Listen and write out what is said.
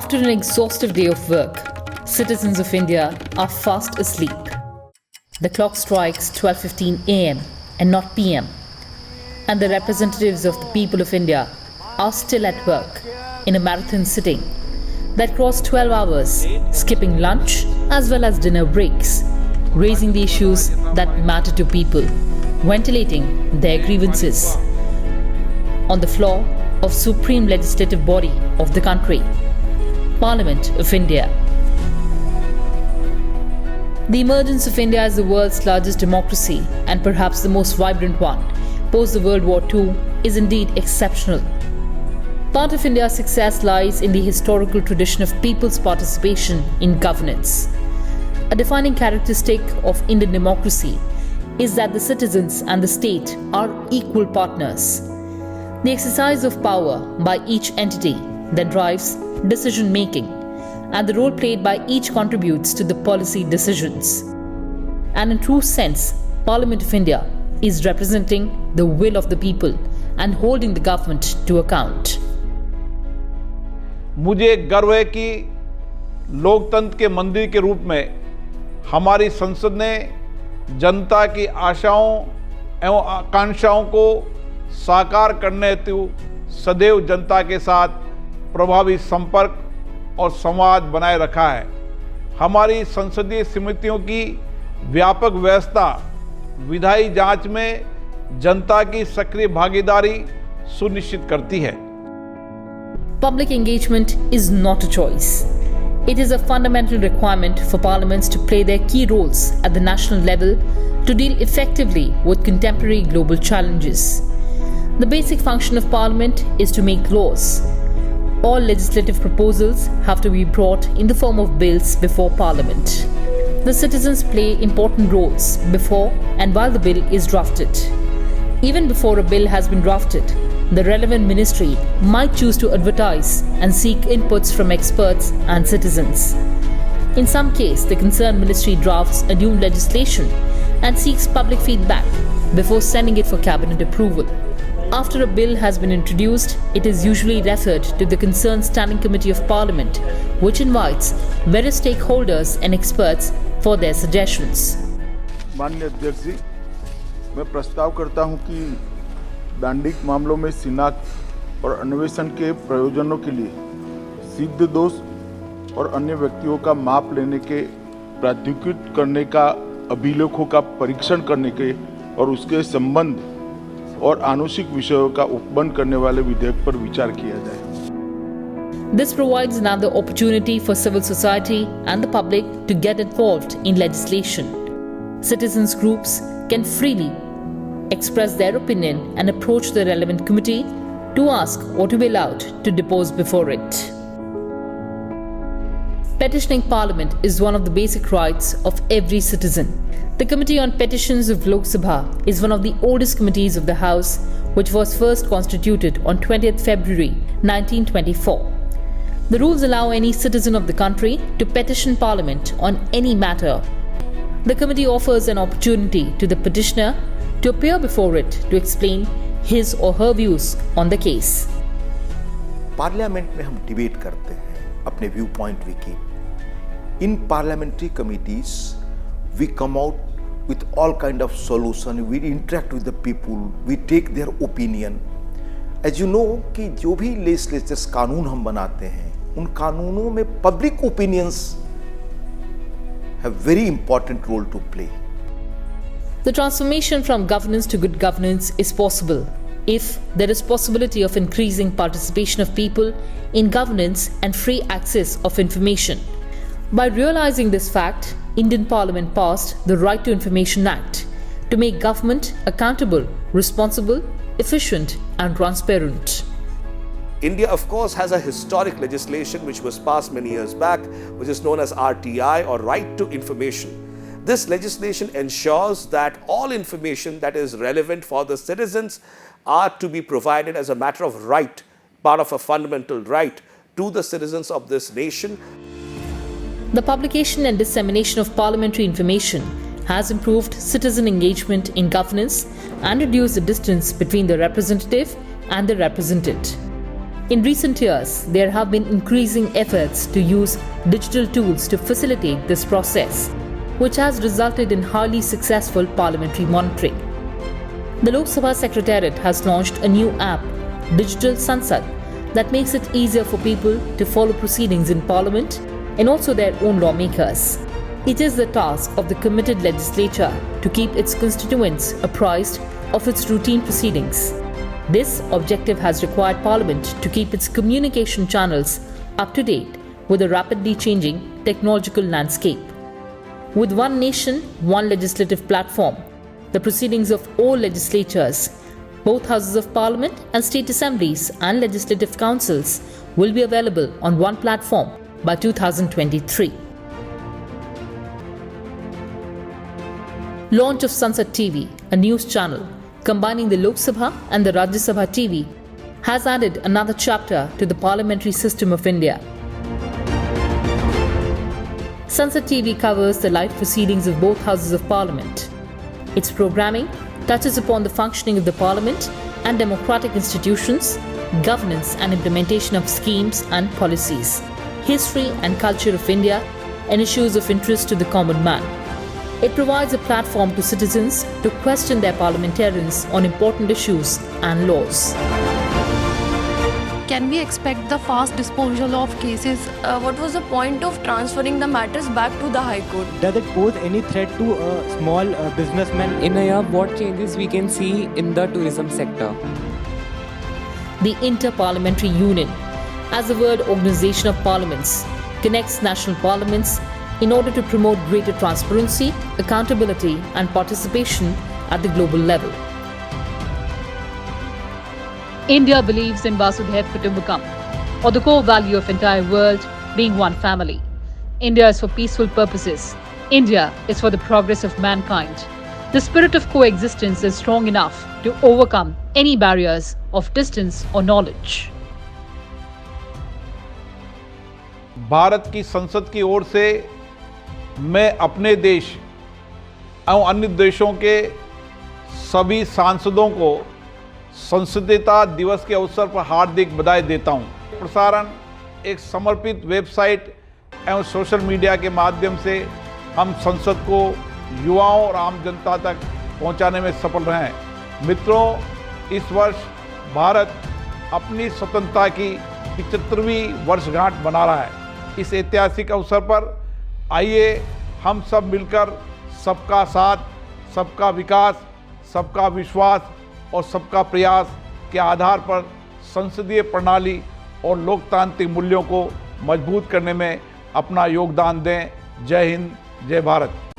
After an exhaustive day of work, citizens of India are fast asleep. The clock strikes 12:15 a.m. and not p.m. and the representatives of the people of India are still at work in a marathon sitting that crossed 12 hours, skipping lunch as well as dinner breaks, raising the issues that matter to people, ventilating their grievances on the floor of supreme legislative body of the country, Parliament of India. The emergence of India as the world's largest democracy and perhaps the most vibrant one post the World War II is indeed exceptional. Part of India's success lies in the historical tradition of people's participation in governance. A defining characteristic of Indian democracy is that the citizens and the state are equal partners. The exercise of power by each entity then drives decision making, and the role played by each contributes to the policy decisions. And in true sense, Parliament of India is representing the will of the people and holding the government to account. मुझे गर्व है कि लोकतंत्र के मंदिर के रूप में हमारी संसद ने जनता की आशाओं एवं आकांक्षाओं को साकार करने हेतु सदैव जनता के साथ प्रभावी संपर्क और संवाद बनाए रखा है। हमारी संसदीय समितियों की व्यापक व्यवस्था विधायी जांच में जनता की सक्रिय भागीदारी सुनिश्चित करती है। Public engagement is not a choice. It is a fundamental requirement for parliaments to play their key roles at the national level to deal effectively with contemporary global challenges. The basic function of parliament is to make laws. All legislative proposals have to be brought in the form of bills before parliament. The citizens play important roles before and while the bill is drafted. Even before a bill has been drafted, the relevant ministry might choose to advertise and seek inputs from experts and citizens. In some case, the concerned ministry drafts a new legislation and seeks public feedback before sending it for cabinet approval. After a bill has been introduced, it is usually referred to the concerned Standing Committee of Parliament, which invites various stakeholders and experts for their suggestions. माननीय अध्यक्ष जी, मैं प्रस्ताव करता हूं कि दांडिक मामलों में शिनाख्त और अन्वेषण के प्रयोजनों के लिए सिद्ध दोष और अन्य व्यक्तियों का माप लेने के प्राधिकृत करने का अभिलेखों का परीक्षण करने के और उसके संबंध और आनुषिक विषयों का उपबंध करने वाले विधेयक पर विचार किया जाए। This provides another opportunity for civil society and the public to get involved in legislation. Citizens groups can freely express their opinion and approach the relevant committee to ask or to be allowed to depose before it. Petitioning Parliament is one of the basic rights of every citizen. The Committee on Petitions of Lok Sabha is one of the oldest committees of the House, which was first constituted on 20th February 1924. The rules allow any citizen of the country to petition Parliament on any matter. The committee offers an opportunity to the petitioner to appear before it to explain his or her views on the case. Parliament में हम debate करते हैं, अपने view point we keep. In parliamentary committees we come out with all kind of solution, we interact with the people, we take their opinion. As you know कि जो भी legislatures कानून हम बनाते हैं, उन कानूनों में public opinions have very important role to play. The transformation from governance to good governance is possible if there is possibility of increasing participation of people in governance and free access of information. By realizing this fact, Indian Parliament passed the Right to Information Act to make government accountable, responsible, efficient and transparent. India, of course, has a historic legislation which was passed many years back, which is known as RTI or Right to Information. This legislation ensures that all information that is relevant for the citizens are to be provided as a matter of right, part of a fundamental right to the citizens of this nation. The publication and dissemination of parliamentary information has improved citizen engagement in governance and reduced the distance between the representative and the represented. In recent years, there have been increasing efforts to use digital tools to facilitate this process, which has resulted in highly successful parliamentary monitoring. The Lok Sabha Secretariat has launched a new app, Digital Sansad, that makes it easier for people to follow proceedings in Parliament and also their own lawmakers. It is the task of the committed legislature to keep its constituents apprised of its routine proceedings. This objective has required Parliament to keep its communication channels up to date with a rapidly changing technological landscape. With one nation, one legislative platform, the proceedings of all legislatures, both houses of Parliament and state assemblies and legislative councils will be available on one platform by 2023. Launch of Sansad TV, a news channel combining the Lok Sabha and the Rajya Sabha TV, has added another chapter to the parliamentary system of India. Sansad TV covers the live proceedings of both houses of Parliament. Its programming touches upon the functioning of the Parliament and democratic institutions, governance and implementation of schemes and policies, history and culture of India, and issues of interest to the common man. It provides a platform to citizens to question their parliamentarians on important issues and laws. Can we expect the fast disposal of cases? What was the point of transferring the matters back to the High Court? Does it pose any threat to a small businessman? In a year, what changes we can see in the tourism sector? The Inter-Parliamentary Union, as the word Organization of Parliaments, connects national parliaments in order to promote greater transparency, accountability and participation at the global level. India believes in Vasudhaiv Kutumbakam, or the core value of entire world being one family. India is for peaceful purposes. India is for the progress of mankind. The spirit of coexistence is strong enough to overcome any barriers of distance or knowledge. Bharat की संसद की ओर से मैं अपने देश एवं अन्य देशों के सभी सांसदों को संसदीयता दिवस के अवसर पर हार्दिक बधाई देता हूं। प्रसारण एक समर्पित वेबसाइट एवं सोशल मीडिया के माध्यम से हम संसद को युवाओं और आम जनता तक पहुंचाने में सफल रहे हैं। मित्रों, इस वर्ष भारत अपनी स्वतंत्रता की 75वीं वर्षगांठ मना रहा है। इस ऐतिहासिक अवसर पर आइए हम सब मिलकर सबका साथ, सबका विकास, सबका विश्वास और सबका प्रयास के आधार पर संसदीय प्रणाली और लोकतांत्रिक मूल्यों को मजबूत करने में अपना योगदान दें। जय हिंद, जय भारत।